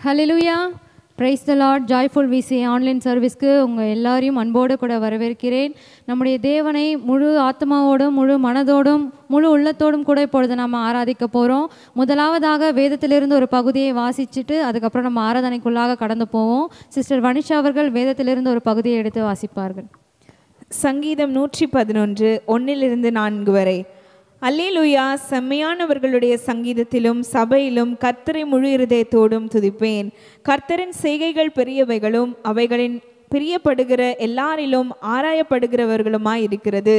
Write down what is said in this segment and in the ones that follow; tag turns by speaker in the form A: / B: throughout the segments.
A: Hallelujah, praise the lord. Joyful VC online சர்வீஸ்க்கு உங்கள் எல்லாரையும் அன்போடு கூட வரவேற்கிறேன். நம்முடைய தேவனை முழு ஆத்மாவோடும் முழு மனதோடும் முழு உள்ளத்தோடும் கூட இப்பொழுது நம்ம ஆராதிக்க போகிறோம். முதலாவதாக வேதத்திலிருந்து ஒரு பகுதியை வாசிச்சுட்டு அதுக்கப்புறம் நம்ம ஆராதனைக்குள்ளாக கடந்து போவோம். சிஸ்டர் வனிஷா அவர்கள் வேதத்திலிருந்து ஒரு பகுதியை எடுத்து வாசிப்பார்கள்.
B: சங்கீதம் 111 1-4 வரை. அல்லேலூயா, செம்மையானவர்களுடைய சங்கீதத்திலும் சபையிலும் கர்த்தரை முழு இருதயத்தோடும் துதிப்பேன். கர்த்தரின் செய்கைகள் பெரியவைகளும் அவைகளின் பிரியப்படுகிற எல்லாரிலும் ஆராயப்படுகிறவர்களுமாய் இருக்கிறது.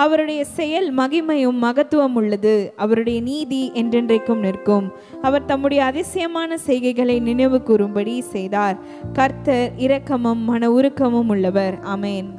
B: அவருடைய செயல் மகிமையும் மகத்துவம் உள்ளது. அவருடைய நீதி என்றென்றைக்கும் நிற்கும். அவர் தம்முடைய அதிசயமான செய்கைகளை நினைவு கூறும்படி செய்தார். கர்த்தர் இரக்கமும் மன உருக்கமும் உள்ளவர். ஆமேன்.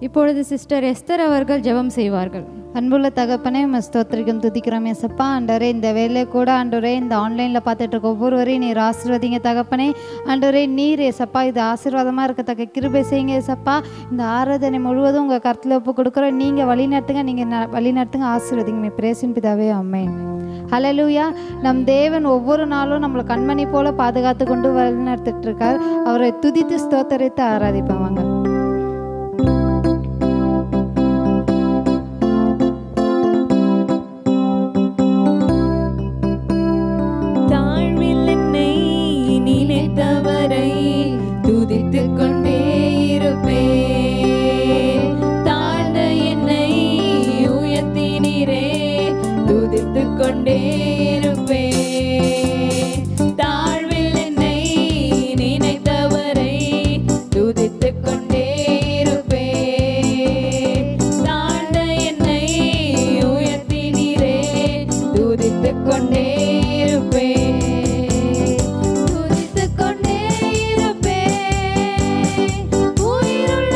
A: இப்பொழுது சிஸ்டர் எஸ்தர் அவர்கள் ஜெபம் செய்வார்கள்.
C: அன்புள்ள தகப்பனே, ஸ்தோத்திரிக்கும் துதிக்கிறோம் ஏசப்பா. ஆண்டவரே, இந்த வேலையை கூட ஆண்டவரே இந்த ஆன்லைனில் பார்த்துட்டு இருக்க ஒவ்வொருவரையும் நீர் ஆசீர்வதிங்க தகப்பனே. ஆண்டவரே, நீர் ஏசப்பா இது ஆசீர்வாதமாக இருக்கத்தக்க கிருபை செய்யுங்க ஏசப்பா. இந்த ஆராதனை முழுவதும் உங்கள் கருத்தில் ஒப்பு கொடுக்குறோம். நீங்கள் வழி நடத்துங்க, நீங்கள் வழி நடத்துங்க, ஆசீர்வதிங்க. பிரேசின் பிதாவே, ஆமென். ஹல்லேலூயா. நம் தேவன் ஒவ்வொரு நாளும் நம்மளை கண்மணி போல பாதுகாத்து கொண்டு வழி நடத்திட்டு இருக்கார். அவரை துதித்து ஸ்தோத்தரித்து ஆராதிப்பாங்க.
B: நினைத்தவரை துதித்துக் கொண்டே இருப்பேன். தாழ்ந்த என்னை உயர்த்தினீரே, துதித்துக் கொண்டே இருப்பேன். தாழ்வில் என்னை நினைத்தவரை துதித்துக் கொண்டே இருப்பேன். தாழ்ந்த என்னை உயர்த்தினீரே, துதித்துக் கொண்டே இருப்பேன். உயிருள்ள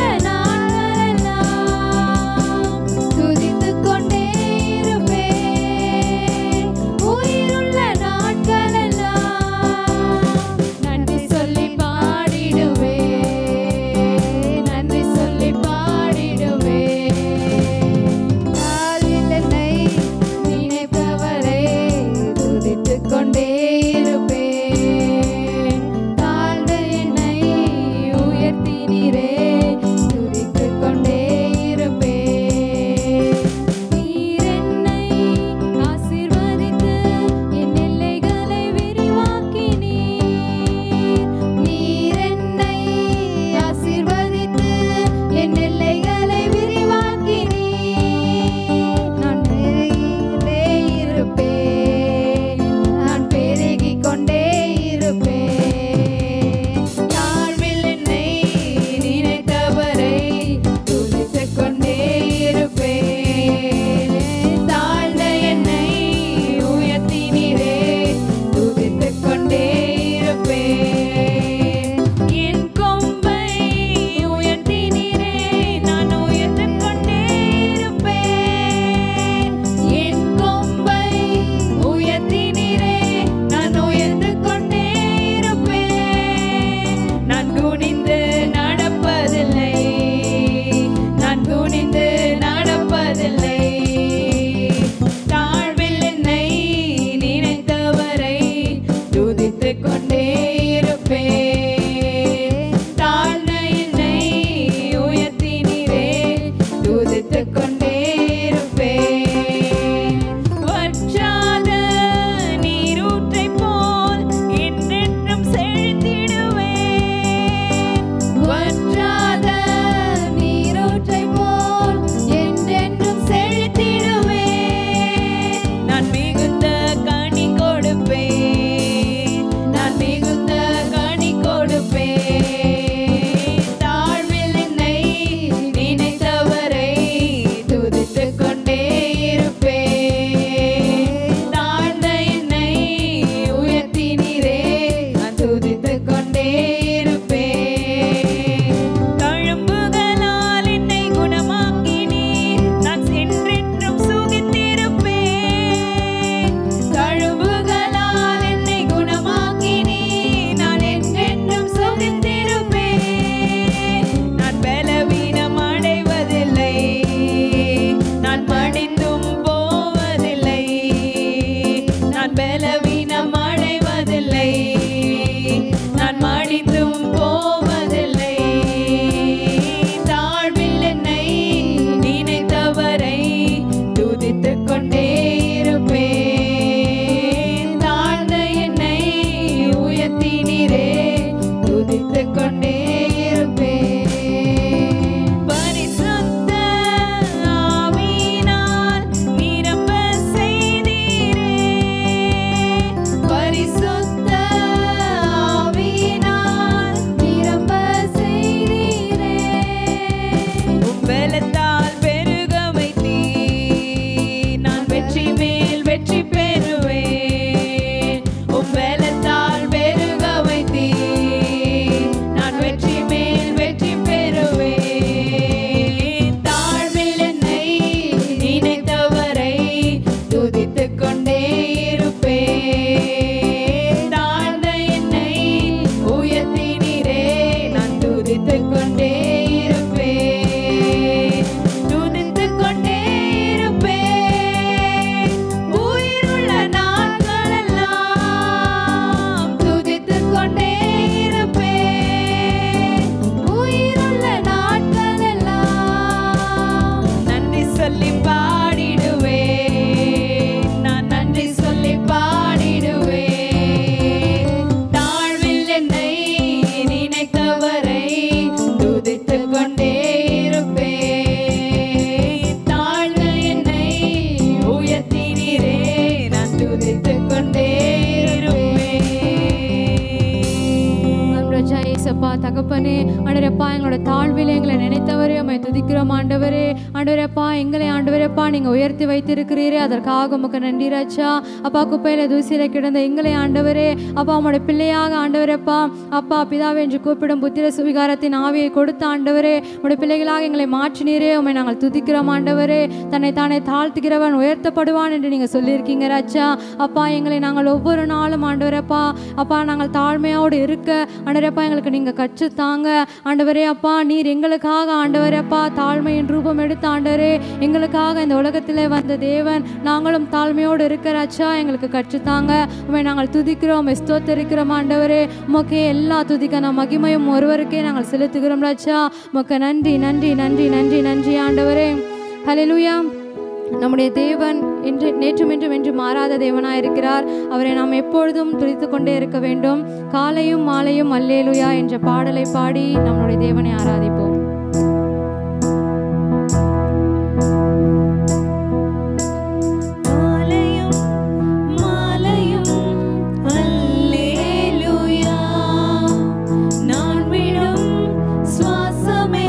A: எங்களோட தாழ்வில் எங்களை நினைத்தவரே உம்மை துதிக்கிறோம் ஆண்டவரே. ஆண்டவரே அப்பா, எங்களை ஆண்டவரே அப்பா நீங்க உயர்த்தி வைத்திருக்கிறீரே, அதற்காக உமக்கு நன்றி ராஜா. அப்பா, குப்பையில தூசியில கிடந்த எங்களை ஆண்டவரே அப்பா உம்முடைய பிள்ளையாக ஆண்டவரே அப்பா அப்பா பிதாவே என்று கூப்பிடும் புத்திர சுவிகாரத்தின் ஆவியை கொடுத்த ஆண்டவரே, உடைய பிள்ளைகளாக எங்களை மாற்றினீரே, உம்மை நாங்கள் துதிக்கிறோம் ஆண்டவரே. தன்னை தானே தாழ்த்துகிறவன் உயர்த்தப்படுவான் என்று நீங்க சொல்லியிருக்கீங்க ராஜா. அப்பா, எங்களை நாங்கள் ஒவ்வொரு நாளும் ஆண்டவரே அப்பா அப்பா நாங்கள் தாழ்மையோடு இருக்க ஆண்டவரே அப்பா எங்களுக்கு நீங்க கற்றுத்தாங்க ஆண்டவரே. அப்பா, நீர் எங்களுக்காக ஆண்டவரே அப்பா தாழ்மையின் ரூபம் எடுத்த ஆண்டவரே, எங்களுக்காக இந்த உலகத்திலே வந்த தேவன், நாங்களும் தாழ்மையோடு இருக்க ராஜா எங்களுக்கு கற்றுத்தாங்க. உம்மை நாங்கள் துதிக்கிறோம், ஸ்தோத்தரிக்கிறோம் ஆண்டவரே. உமக்கே எல்லா துதிக்கான மகிமையும் ஒருவருக்கே நாங்கள் செலுத்துகிறோம் ராஜா. உமக்கு நன்றி நன்றி நன்றி நன்றி நன்றி ஆண்டவரே. ஹல்லேலூயா. நம்முடைய தேவன் என்று நேற்றும் என்றும் என்று மாறாத தேவனாய் இருக்கிறார். அவரை நாம் எப்பொழுதும் துதித்து கொண்டே இருக்க வேண்டும். காலையும் மாலையும் அல்லேலூயா என்ற பாடலை பாடி நம்முடைய தேவனை ஆராதிப்போம்.
B: சுவாசமே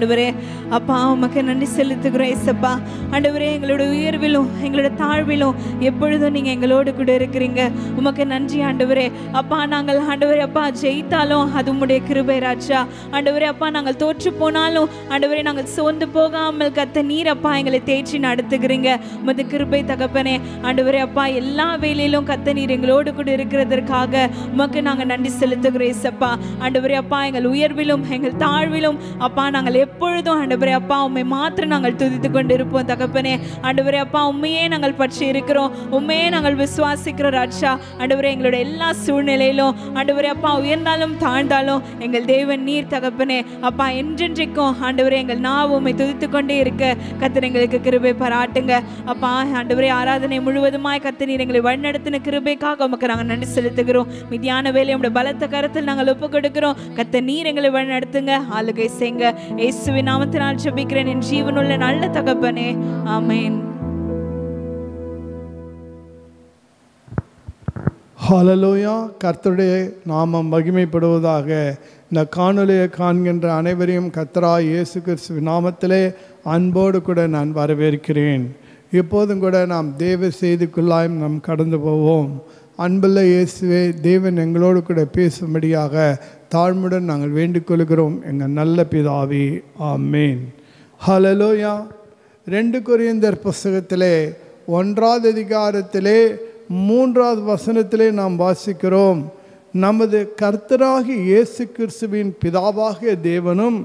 B: ஆண்டவரே. அப்பா உமக்கு நன்றி செலுத்துகிறோம் ஏசப்பா. ஆண்டவரே, எங்களோட உயர்விலும் எங்களோட தாழ்விலும் எப்பொழுதும் நீங்கள் எங்களோடு கூட இருக்கிறீங்க. உமக்கு நன்றி ஆண்டவரே. அப்பா நாங்கள் ஆண்டவரே அப்பா ஜெயித்தாலும் அது உம்முடைய கிருபை ராஜா. ஆண்டவரே அப்பா நாங்கள் தோற்று போனாலும் ஆண்டவரே நாங்கள் சோர்ந்து போகாமல் கத்த நீர் அப்பா எங்களை தேய்ச்சி நடத்துகிறீங்க. உமது கிருபை தகப்பனே. ஆண்டவரே அப்பா எல்லா வேலையிலும் கத்த நீர் எங்களோடு கூட இருக்கிறதற்காக உமக்கு நாங்கள் நன்றி செலுத்துகிறோம் ஏசப்பா. ஆண்டவரே அப்பா எங்கள் உயர்விலும் எங்கள் தாழ்விலும் அப்பா நாங்கள் எப்பொழுதும் ஆண்டவரே அப்பா உண்மை மாத்திரம் நாங்கள் துதித்து கொண்டு இருப்போம் தகப்பனே. ஆண்டவரே அப்பா உண்மையே நாங்கள் பற்றி இருக்கிறோம், உண்மையே நாங்கள் விசுவாசிக்கிறோம் ராஜா. ஆண்டவரே எங்களோட எல்லா சூழ்நிலையிலும் ஆண்டவரே அப்பா உயர்ந்தாலும் தாழ்ந்தாலும் எங்கள் தேவன் நீர் தகப்பனே. அப்பா என்றென்றைக்கும் ஆண்டவரே எங்கள் நாவு உண்மை துதித்து கொண்டே இருக்க கர்த்தர் எங்களுக்கு கிருபை பாராட்டுங்க அப்பா. ஆண்டவரே ஆராதனை முழுவதுமாய் கர்த்தர் நீர் எங்களை வழிநடத்தின கிருபைக்காக உமக்கு நாங்கள் நன்றி செலுத்துகிறோம். மிதியான வேலை உடைய பலத்த கரத்தில் நாங்கள் ஒப்பு கொடுக்கிறோம். கர்த்தர் நீர் எங்களை வழிநடத்துங்க, ஆளுகை செய்யுங்க. இயேசுவின் நாமத்தினால் ஜெபிக்கிறேன் என் ஜீவனுள்ள நல்ல தகப்பனே, ஆமென்.
D: ஹல்லேலூயா. கர்த்தருடைய நாமம் மகிமைப்படுவதாக. இந்த காணொலியை காண்கின்ற அனைவரையும் கர்த்தராகிய இயேசு கிறிஸ்துவின் நாமத்திலே அன்போடு கூட நான் வரவேற்கிறேன். இப்போதும் கூட நாம் தேவ செய்திக்குள்ளாயும் நாம் கடந்து போவோம். அன்புள்ள இயேசுவே, தேவன் எங்களோடு கூட பேசும்படியாக தாழ்மையுடன் நாங்கள் வேண்டிக் கொள்கிறோம் எங்கள் நல்ல பிதாவே, ஆமேன். ஹல்லேலூயா. 2 கொரிந்தியர் புஸ்தகத்திலே 1ஆம் அதிகாரத்திலே 3ஆவது வசனத்திலே நாம் வாசிக்கிறோம், நமது கர்த்தராகிய இயேசு கிறிஸ்துவின் பிதாவாகிய தேவனும்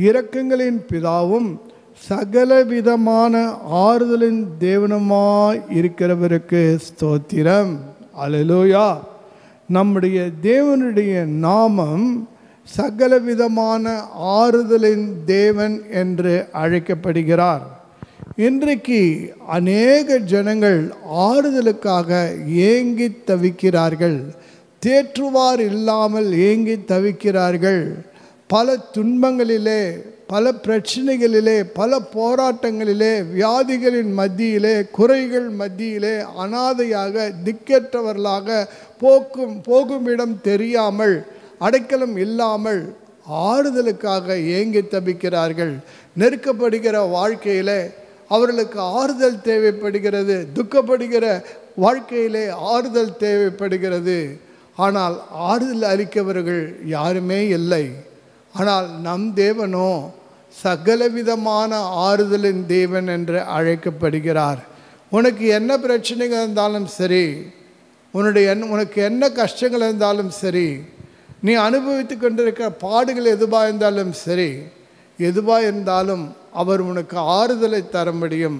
D: இரக்கங்களின் பிதாவும் சகலவிதமான ஆறுதலின் தேவனுமாய் இருக்கிறவருக்கு ஸ்தோத்திரம். அல்லேலூயா. நம்முடைய தேவனுடைய நாமம் சகலவிதமான ஆறுதலின் தேவன் என்று அழைக்கப்படுகிறார். இன்றைக்கு அநேக ஜனங்கள் ஆறுதலுக்காக ஏங்கி தவிக்கிறார்கள், தேற்றுவார் இல்லாமல் ஏங்கி தவிக்கிறார்கள். பல துன்பங்களிலே, பல பிரச்சனைகளிலே, பல போராட்டங்களிலே, வியாதிகளின் மத்தியிலே, குறைகள் மத்தியிலே அனாதையாக திக்கற்றவர்களாக போகும் இடம் தெரியாமல், அடைக்கலம் இல்லாமல் ஆறுதலுக்காக ஏங்கி தவிக்கிறார்கள். நெருக்கப்படுகிற வாழ்க்கையில் அவர்களுக்கு ஆறுதல் தேவைப்படுகிறது, துக்கப்படுகிற வாழ்க்கையிலே ஆறுதல் தேவைப்படுகிறது. ஆனால் ஆறுதல் அளிக்கவர்கள் யாருமே இல்லை. ஆனால் நம் தேவனோ சகலவிதமான ஆறுதலின் தேவன் என்று அழைக்கப்படுகிறார். உனக்கு என்ன பிரச்சனைகள் இருந்தாலும் சரி, உனக்கு என்ன கஷ்டங்கள் இருந்தாலும் சரி, நீ அனுபவித்து கொண்டிருக்கிற பாடுகள் எதுவாக இருந்தாலும் சரி, எதுவாக இருந்தாலும் அவர் உனக்கு ஆறுதலை தர முடியும்.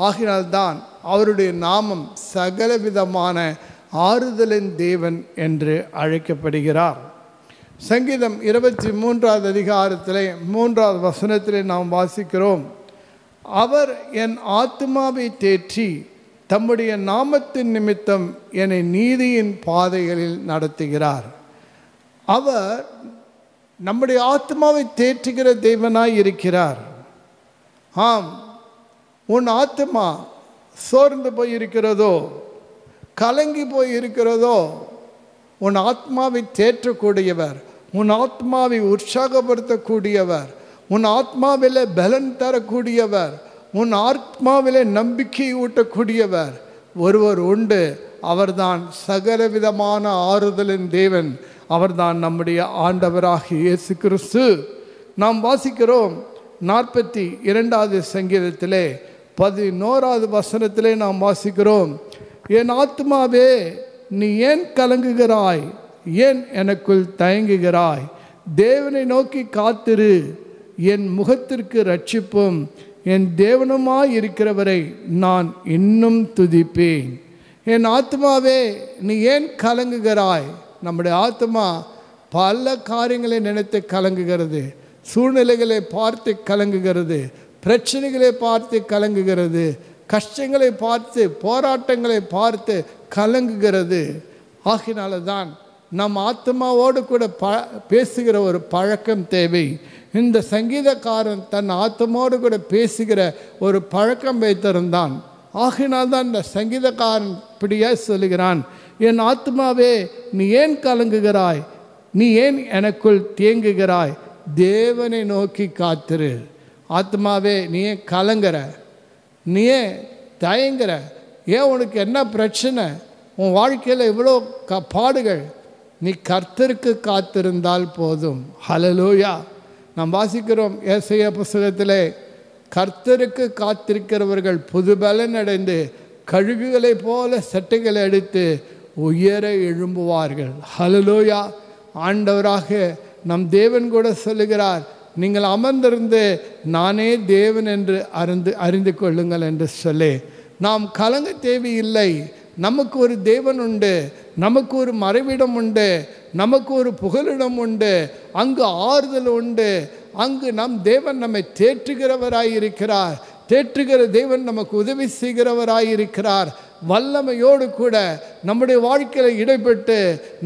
D: ஆகினால்தான் அவருடைய நாமம் சகலவிதமான ஆறுதலின் தேவன் என்று அழைக்கப்படுகிறார். சங்கீதம் 23ஆம் அதிகாரத்திலே 3ஆவது வசனத்திலே நாம் வாசிக்கிறோம், அவர் என் ஆத்துமாவை தேற்றி தம்முடைய நாமத்தின் நிமித்தம் என்னை நீதியின் பாதைகளில் நடத்துகிறார். அவர் நம்முடைய ஆத்மாவை தேற்றுகிற தேவனாய் இருக்கிறார். ஆம், உன் ஆத்மா சோர்ந்து போய் இருக்கிறதோ, கலங்கி போய் இருக்கிறதோ, உன் ஆத்மாவை தேற்றக்கூடியவர், உன் ஆத்மாவை உற்சாகப்படுத்தக்கூடியவர், உன் ஆத்மாவிலே பலன் தரக்கூடியவர், உன் ஆத்மாவிலே நம்பிக்கை ஊட்டக்கூடியவர் ஒருவர் உண்டு. அவர்தான் சகலவிதமான ஆறுதலின் தேவன். அவர்தான் நம்முடைய ஆண்டவராகிய இயேசு கிறிஸ்து. நாம் வாசிக்கிறோம் 42வது சங்கீதத்திலே 11வது வசனத்திலே நாம் வாசிக்கிறோம், என் ஆத்மாவே நீ ஏன் கலங்குகிறாய், ஏன் எனக்குள் தயங்குகிறாய், தேவனை நோக்கி காத்திரு, என் முகத்திற்கு ரட்சிப்பும் என் தேவனுமாய் இருக்கிறவரை நான் இன்னும் துதிப்பேன். என் ஆத்மாவே நீ ஏன் கலங்குகிறாய். நம்முடைய ஆத்மா பல காரியங்களை நினைத்து கலங்குகிறது, சூழ்நிலைகளை பார்த்து கலங்குகிறது, பிரச்சனைகளை பார்த்து கலங்குகிறது, கஷ்டங்களை பார்த்து போராட்டங்களை பார்த்து கலங்குகிறது. ஆகினால தான் நம் ஆத்மாவோடு கூட பேசுகிற ஒரு பழக்கம் தேவை. இந்த சங்கீதக்காரன் தன் ஆத்மாவோடு கூட பேசுகிற ஒரு பழக்கம் வைத்திருந்தான். ஆகினால்தான் இந்த சங்கீதக்காரன் இப்படியே சொல்லுகிறான், என் ஆத்மாவே நீ ஏன் கலங்குகிறாய், நீ ஏன் எனக்குள் தேங்குகிறாய், தேவனை நோக்கி காத்திரு. ஆத்மாவே நீ ஏன் கலங்குற, நீ ஏன் தயங்குற, ஏன் உனக்கு என்ன பிரச்சனை, உன் வாழ்க்கையில் இவ்வளோ பாடுகள், நீ கர்த்தருக்கு காத்திருந்தால் போதும். ஹல்லேலூயா. நாம் வாசிக்கிறோம் ஏசாயா புஸ்தகத்திலே, கர்த்தருக்கு காத்திருக்கிறவர்கள் புதுபலன் அடைந்து கழுகுகளைப் போல சட்டைகளை எடுத்து உயர எழும்புவார்கள். ஹல்லேலூயா. ஆண்டவராக நம் தேவன் கூட சொல்லுகிறார், நீங்கள் அமர்ந்திருந்து நானே தேவன் என்று அறிந்து கொள்ளுங்கள் என்று சொல்லி. நாம் கலங்க தேவையில்லை. நமக்கு ஒரு தேவன் உண்டு, நமக்கு ஒரு மறைவிடம் உண்டு, நமக்கு ஒரு புகலிடம் உண்டு, அங்கு ஆறுதல் உண்டு. அங்கு நம் தேவன் நம்மை தேற்றுகிறவராயிருக்கிறார். தேற்றுகிற தேவன் நமக்கு உதவி செய்கிறவராயிருக்கிறார். வல்லமையோடு கூட நம்முடைய வாழ்க்கையில் இடைப்பட்டு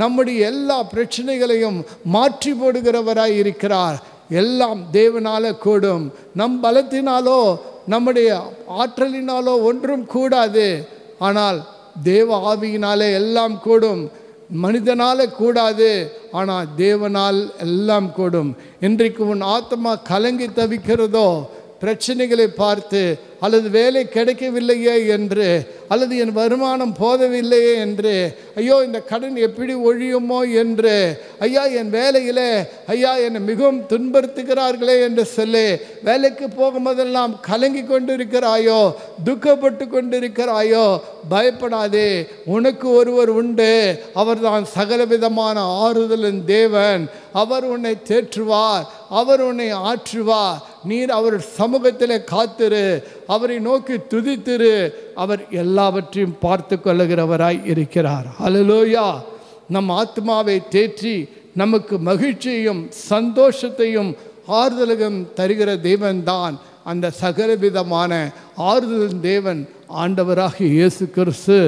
D: நம்முடைய எல்லா பிரச்சனைகளையும் மாற்றி போடுகிறவராயிருக்கிறார். எல்லாம் தேவனால கூடும். நம் பலத்தினாலோ நம்முடைய ஆற்றலினாலோ ஒன்றும் கூடாது. ஆனால் தேவ ஆவியினாலே எல்லாம் கூடும். மனிதனால கூடாது, ஆனால் தேவனால் எல்லாம் கூடும். இன்றைக்கு உன் ஆத்மா கலங்கி தவிக்கிறதோ, பிரச்சனைகளை பார்த்து, அல்லது வேலை கிடைக்கவில்லையே என்று, அல்லது என் வருமானம் போதவில்லையே என்று, ஐயோ இந்த கடன் எப்படி ஒழியுமோ என்று, ஐயா என் வேலையில் ஐயா என்னை மிகவும் துன்புறுத்துகிறார்களே என்று சொல்லி வேலைக்கு போகும்போதெல்லாம் கலங்கி கொண்டிருக்கிறாயோ, துக்கப்பட்டு கொண்டிருக்கிறாயோ, பயப்படாதே. உனக்கு ஒருவர் உண்டு, அவர்தான் சகலவிதமான ஆறுதலின் தேவன். அவர் உன்னை தேற்றுவார், அவர் உன்னை ஆற்றுவார். நீர் அவர் சமூகத்தில் காத்திரு, அவரை நோக்கி துதித்திரு. அவர் எல்லாவற்றையும் பார்த்து கொள்ளுகிறவராய் இருக்கிறார். ஹல்லேலூயா. நம் ஆத்மாவை தேற்றி நமக்கு மகிழ்ச்சியையும் சந்தோஷத்தையும் ஆறுதலையும் தருகிற தேவன்தான் அந்த சகலவிதமான ஆறுதலின் தேவன் ஆண்டவராக இயேசு கிறிஸ்து.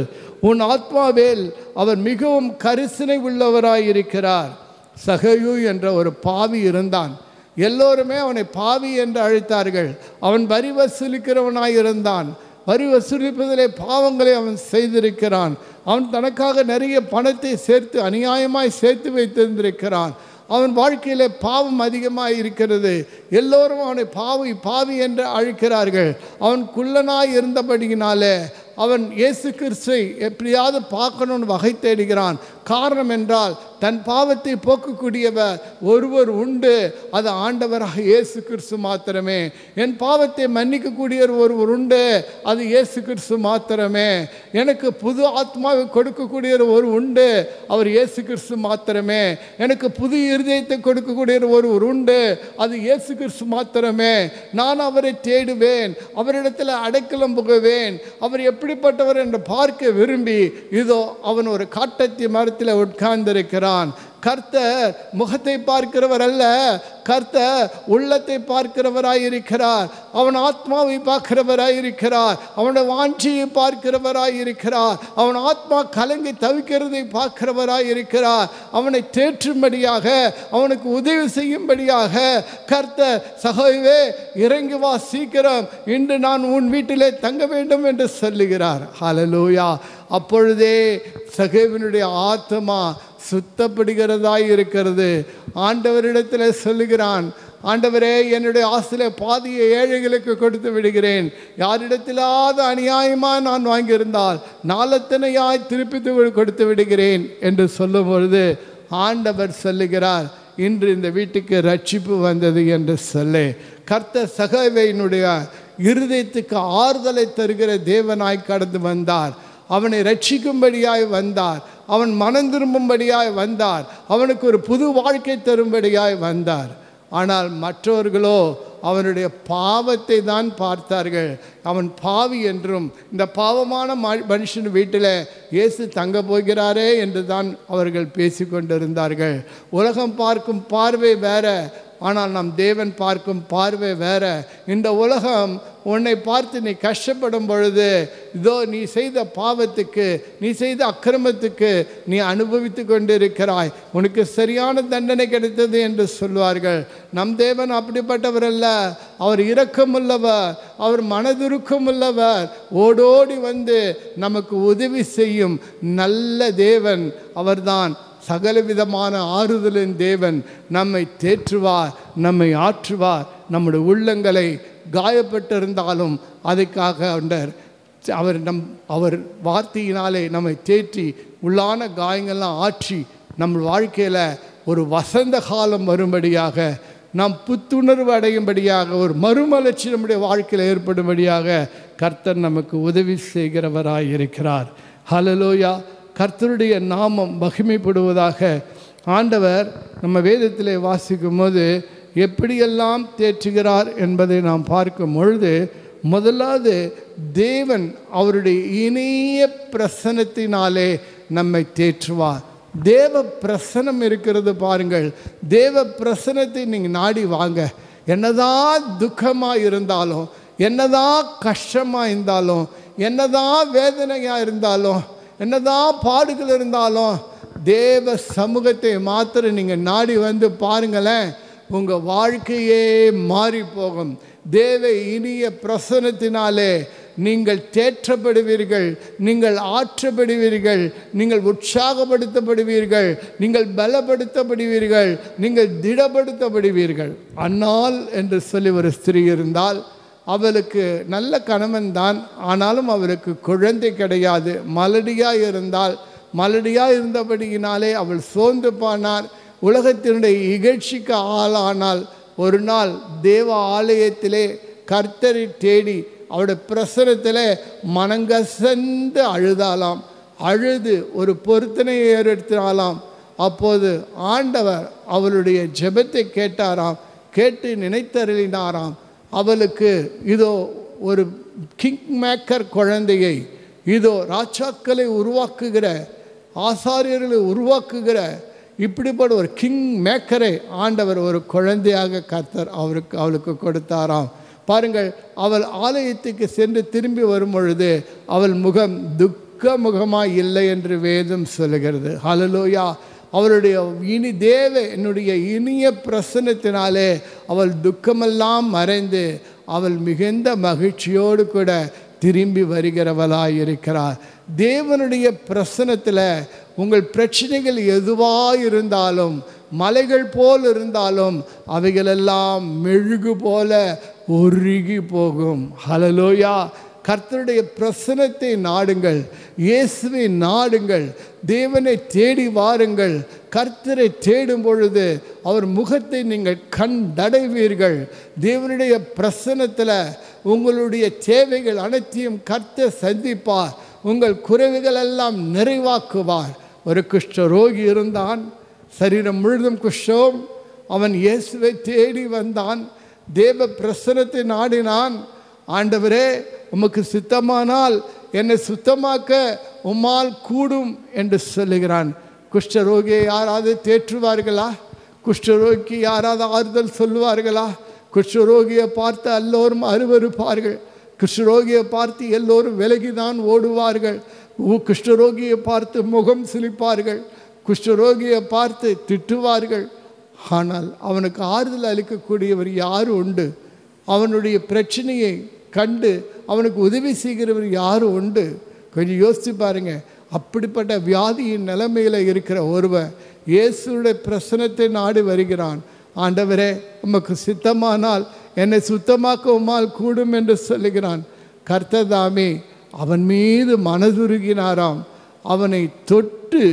D: உன் ஆத்மாவேல் அவர் மிகவும் கரிசனை உள்ளவராயிருக்கிறார். சகையு என்ற ஒரு பாவி இருந்தான். எல்லோருமே அவனை பாவி என்று அழைத்தார்கள். அவன் வரி வசூலிக்கிறவனாயிருந்தான். வரி வசூலிப்பதிலே பாவங்களை அவன் செய்திருக்கிறான். அவன் தனக்காக நிறைய பணத்தை சேர்த்து அநியாயமாய் சேர்த்து வைத்திருந்திருக்கிறான். அவன் வாழ்க்கையிலே பாவம் அதிகமாக இருக்கிறது. எல்லோரும் அவனை பாவி பாவி என்று அழைக்கிறார்கள். அவன் குள்ளனாய் இருந்தபடியினாலே அவன் இயேசு கிறிஸ்துவை எப்படியாவது பார்க்கணும்னு வகை தேடுகிறான். காரணம் என்றால் தன் பாவத்தை போக்கக்கூடியவர் ஒருவர் உண்டு, அது ஆண்டவராக இயேசு கிறிஸ்து மாத்திரமே. என் பாவத்தை மன்னிக்கக்கூடிய ஒருவர் உண்டு, அது இயேசு கிறிஸ்து மாத்திரமே. எனக்கு புது ஆத்மாவை கொடுக்கக்கூடிய ஒரு உண்டு, அவர் இயேசு கிறிஸ்து மாத்திரமே. எனக்கு புது இருதயத்தை கொடுக்கக்கூடிய ஒருவர் உண்டு, அது இயேசு கிறிஸ்து மாத்திரமே. நான் அவரை தேடுவேன், அவரிடத்தில் அடைக்கலம் புகுவேன். அவர் எப்படிப்பட்டவர் என்று பார்க்க விரும்பி இதோ அவன் ஒரு காட்டத்தி மரத்தில் உட்கார்ந்திருக்கிறான். கர்த்தர் முகத்தை பார்க்கிறவர் அல்ல, கர்த்தர் உள்ளத்தை பார்க்கிறவராயிருக்கிறார். அவன் ஆத்மாவை பார்க்கிறவராயிருக்கிறார். அவனுடைய வாஞ்சியை பார்க்கிறவராயிருக்கிறார். அவன் ஆத்மா கலங்கி தவிக்கிறதை பார்க்கிறவராயிருக்கிறார். அவனை தேற்றும்படியாக, அவனுக்கு உதவி செய்யும்படியாக கர்த்தர், சகோவே இறங்கி வா சீக்கிரம், இன்று நான் உன் வீட்டிலே தங்க வேண்டும் என்று சொல்லுகிறார். ஹல்லேலூயா. அப்பொழுதே சகேவினுடைய ஆத்மா சுத்தப்படுகிறதாய் இருக்கிறது. ஆண்டவரிடத்தில் சொல்லுகிறான், ஆண்டவரே என்னுடைய ஆசில பாதியை ஏழைகளுக்கு கொடுத்து விடுகிறேன். யாரிடத்திலாவது அநியாயமாக நான் வாங்கியிருந்தால் நாளத்தனையாய் திருப்பி கொடுத்து விடுகிறேன் என்று சொல்லும் பொழுது ஆண்டவர் சொல்லுகிறார், இன்று இந்த வீட்டுக்கு ரட்சிப்பு வந்தது என்று சொல்லி. கர்த்தர் சகேவினுடைய இருதயத்துக்கு ஆறுதலை தருகிற தேவனாய் கடந்து வந்தார். அவனை ரட்சிக்கும்படியாய் வந்தார். அவன் மனம் திரும்பும்படியாய் வந்தார். அவனுக்கு ஒரு புது வாழ்க்கை தரும்படியாய் வந்தார். ஆனால் மற்றவர்களோ அவனுடைய பாவத்தை தான் பார்த்தார்கள். அவன் பாவி என்றும், இந்த பாவமான மனுஷன் வீட்டில் இயேசு தங்க போகிறாரே என்று தான் அவர்கள் பேசிக்கொண்டிருந்தார்கள். உலகம் பார்க்கும் பார்வை வேற, ஆனால் நம் தேவன் பார்க்கும் பார்வை வேற. இந்த உலகம் உன்னை பார்த்து நீ கஷ்டப்படும் பொழுது, இதோ நீ செய்த பாவத்துக்கு, நீ செய்த அக்கிரமத்துக்கு நீ அனுபவித்து கொண்டிருக்கிறாய், உனக்கு சரியான தண்டனை கிடைத்தது என்று சொல்வார்கள். நம் தேவன் அப்படிப்பட்டவர் அல்ல. அவர் இரக்கமுள்ளவர், அவர் மனதுருக்கம் உள்ளவர். ஓடோடி வந்து நமக்கு உதவி செய்யும் நல்ல தேவன். அவர்தான் சகலவிதமான ஆறுதலின் தேவன் நம்மை தேற்றுவார், நம்மை ஆற்றுவார். நம்முடைய உள்ளங்களை காயப்பட்டிருந்தாலும் அதுக்காக அவர் வார்த்தையினாலே நம்மை தேற்றி உள்ளான காயங்கள்லாம் ஆற்றி நம்ம வாழ்க்கையில் ஒரு வசந்த காலம் வரும்படியாக, நாம் புத்துணர்வு அடையும்படியாக, ஒரு மறுமலர்ச்சி நம்முடைய வாழ்க்கையில் ஏற்படும்படியாக கர்த்தர் நமக்கு உதவி செய்கிறவராய் இருக்கிறார். ஹல்லேலூயா. கர்த்தருடைய நாமம் மகிமைப்படுவதாக. ஆண்டவர் நம்ம வேதத்திலே வாசிக்கும் போது எப்படியெல்லாம் தேற்றுகிறார் என்பதை நாம் பார்க்கும் பொழுது, முதலாவது தேவன் அவருடைய இனிய பிரசன்னத்தினாலே நம்மை தேற்றுவார். தேவ பிரசனம் இருக்கிறது பாருங்கள். தேவ பிரசனத்தை நீங்கள் நாடி வாங்க. என்னதான் துக்கமாக இருந்தாலும், என்னதான் கஷ்டமாக இருந்தாலும், என்னதான் வேதனையாக இருந்தாலும், என்னதான் பாடுகள் இருந்தாலும், தேவ சமூகத்தை மாத்திரம் நீங்கள் நாடி வந்து பாருங்களேன், உங்கள் வாழ்க்கையே மாறி போகும். தேவ இனிய பிரசன்னத்தினாலே நீங்கள் தேற்றப்படுவீர்கள், நீங்கள் ஆற்றப்படுவீர்கள், நீங்கள் உற்சாகப்படுத்தப்படுவீர்கள், நீங்கள் பலப்படுத்தப்படுவீர்கள், நீங்கள் திடப்படுத்தப்படுவீர்கள். அன்னாள் என்று சொல்லி ஒரு ஸ்திரீ இருந்தால், அவளுக்கு நல்ல கணவன் தான், ஆனாலும் அவளுக்கு குழந்தை கிடையாது. மலடியாக இருந்தால், மலடியாக இருந்தபடியினாலே அவள் சோர்ந்து போனார். உலகத்தினுடைய இகழ்ச்சிக்கு ஆளானால் ஒரு நாள் தேவ ஆலயத்திலே கர்த்தரை தேடி அவருடைய பிரசனத்தில் மனங்கசந்து அழுதாலாம். அழுது ஒரு பொருத்தனையை ஏற்படுத்தினாலாம். அப்போது ஆண்டவர் அவளுடைய ஜெபத்தை கேட்டாராம். கேட்டு நினைத்தருளினாராம். அவளுக்கு இதோ ஒரு கிங் மேக்கர் குழந்தையை, இதோ ராஜாக்களை உருவாக்குகிற, ஆசாரியர்களை உருவாக்குகிற இப்படிப்பட்ட ஒரு கிங் மேக்கரை ஆண்டவர் ஒரு குழந்தையாக கர்த்தர் அவளுக்கு கொடுத்தாராம். பாருங்கள், அவள் ஆலயத்துக்கு சென்று திரும்பி வரும் பொழுது அவள் முகம் துக்க முகமாக இல்லை என்று வேதம் சொல்லுகிறது. ஹல்லேலூயா. அவளுடைய என்னுடைய இனிய பிரசன்னத்தினாலே அவள் துக்கமெல்லாம் மறைந்து அவள் மிகுந்த மகிழ்ச்சியோடு கூட திரும்பி வருகிறவளாய் இருக்கிறார். தேவனுடைய பிரசன்னத்தில் உங்கள் பிரச்சனைகள் எதுவாக இருந்தாலும், மலைகள் போல் இருந்தாலும், அவைகளெல்லாம் மெழுகு போல உருகி போகும். ஹல்லேலூயா. கர்த்தருடைய பிரசன்னத்தை நாடுங்கள், இயேசுவை நாடுங்கள், தேவனை தேடி வாருங்கள். கர்த்தரை தேடும் பொழுது அவர் முகத்தை நீங்கள் கண்டடைவீர்கள். தேவனுடைய பிரசன்னத்தில் உங்களுடைய தேவைகள் அனைத்தையும் கர்த்தர் சந்திப்பார். உங்கள் குறைவுகள் எல்லாம் நிறைவாக்குவார். ஒரு குஷ்டரோகி இருந்தான், சரீரம் முழுதும் குஷ்டம். அவன் இயேசுவை தேடி வந்தான், தேவ பிரசன்னத்தை நாடினான். ஆண்டவரே, உமக்கு சித்தமானால் என்னை சுத்தமாக்க உம்மால் கூடும் என்று சொல்லுகிறான். குஷ்டரோகியை யாராவது தேற்றுவார்களா? குஷ்டரோகிக்கு யாராவது ஆறுதல் சொல்லுவார்களா? குஷ்டரோகியை பார்த்து எல்லோரும் அருவருப்பார்கள். குஷ்டரோகியை பார்த்து எல்லோரும் விலகிதான் ஓடுவார்கள். குஷ்டரோகியை பார்த்து முகம் சிலிப்பார்கள். குஷ்டரோகியை பார்த்து திட்டுவார்கள். ஆனால் அவனுக்கு ஆறுதல் அளிக்கக்கூடியவர் யார் உண்டு? அவனுடைய பிரச்சனையை கண்டு அவனுக்கு உதவி செய்கிறவர் யார் உண்டு? கொஞ்சம் யோசித்து பாருங்க. அப்படிப்பட்ட வியாதியின் நிலைமையில் இருக்கிற ஒருவன் இயேசுடைய பிரசனத்தை நாடி வருகிறான். ஆண்டவரே, உமக்கு சித்தமானால் என்னை சுத்தமாக்க உம்மால் கூடும் என்று சொல்லுகிறான். கர்த்தர் தாமே அவன் மீது மனதுருகினாராம். அவனை தொட்டு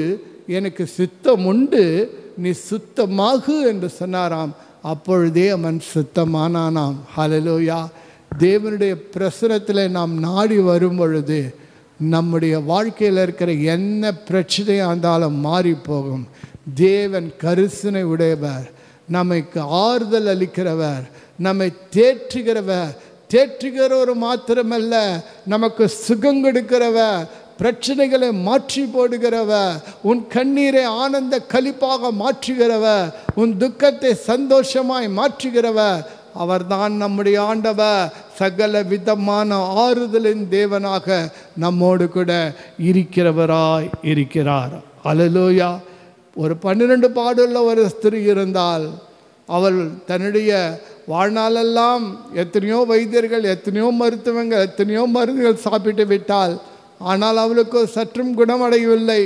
D: எனக்கு சித்தம் உண்டு, நீ சுத்தமாகு என்று சொன்னாராம். அப்பொழுதே அவன் சுத்தமானானாம். ஹல்லேலூயா. தேவனுடைய பிரசனத்தில் நாம் நாடி வரும் பொழுது நம்முடைய வாழ்க்கையில் இருக்கிற என்ன பிரச்சனையாக இருந்தாலும் மாறி போகும். தேவன் கரிசனை உடையவர், நமக்கு ஆறுதல் அளிக்கிறவர், நம்மை தேற்றுகிறவர் மாத்திரமல்ல, நமக்கு சுகம் கொடுக்கிறவர், பிரச்சனைகளை மாற்றி போடுகிறவர், உன் கண்ணீரை ஆனந்த களிப்பாக மாற்றுகிறவர், உன் துக்கத்தை சந்தோஷமாய் மாற்றுகிறவர். அவர்தான் நம்முடைய ஆண்டவர். சகல விதமான ஆறுதலின் தேவனாக நம்மோடு கூட இருக்கிறவராய் இருக்கிறார். அல்லேலூயா. ஒரு 12 பாடுள்ள ஒரு ஸ்திரீ இருந்தால், அவள் தன்னுடைய வாழ்நாளெல்லாம் எத்தனையோ வைத்தியர்கள், எத்தனையோ மருத்துவங்கள், எத்தனையோ மருந்துகள் சாப்பிட்டு விட்டாள். ஆனால் அவளுக்கு சற்றும் குணமடையவில்லை.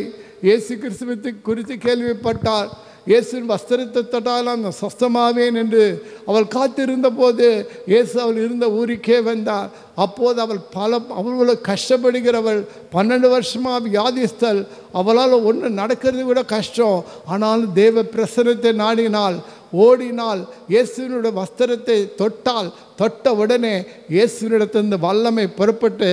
D: இயேசு கிறிஸ்துவத்தை குறித்து கேள்விப்பட்டார். இயேசுவின் வஸ்திரத்தை தொட்டாலும் நான் சொஸ்தமாவேன் என்று அவள் காத்திருந்த போது இயேசு அவள் இருந்த ஊருக்கே வந்தார். அப்போது அவள் அவ்வளோ கஷ்டப்படுகிறவள், 12 வருஷமாக வியாதிஸ்தல், அவளால் ஒன்று நடக்கிறது கூட கஷ்டம். ஆனாலும் தேவ பிரசனத்தை நாடினாள், ஓடினாள், இயேசுவினுடைய வஸ்திரத்தை தொட்ட உடனே இயேசுவினிடத்திலிருந்து வல்லமை புறப்பட்டு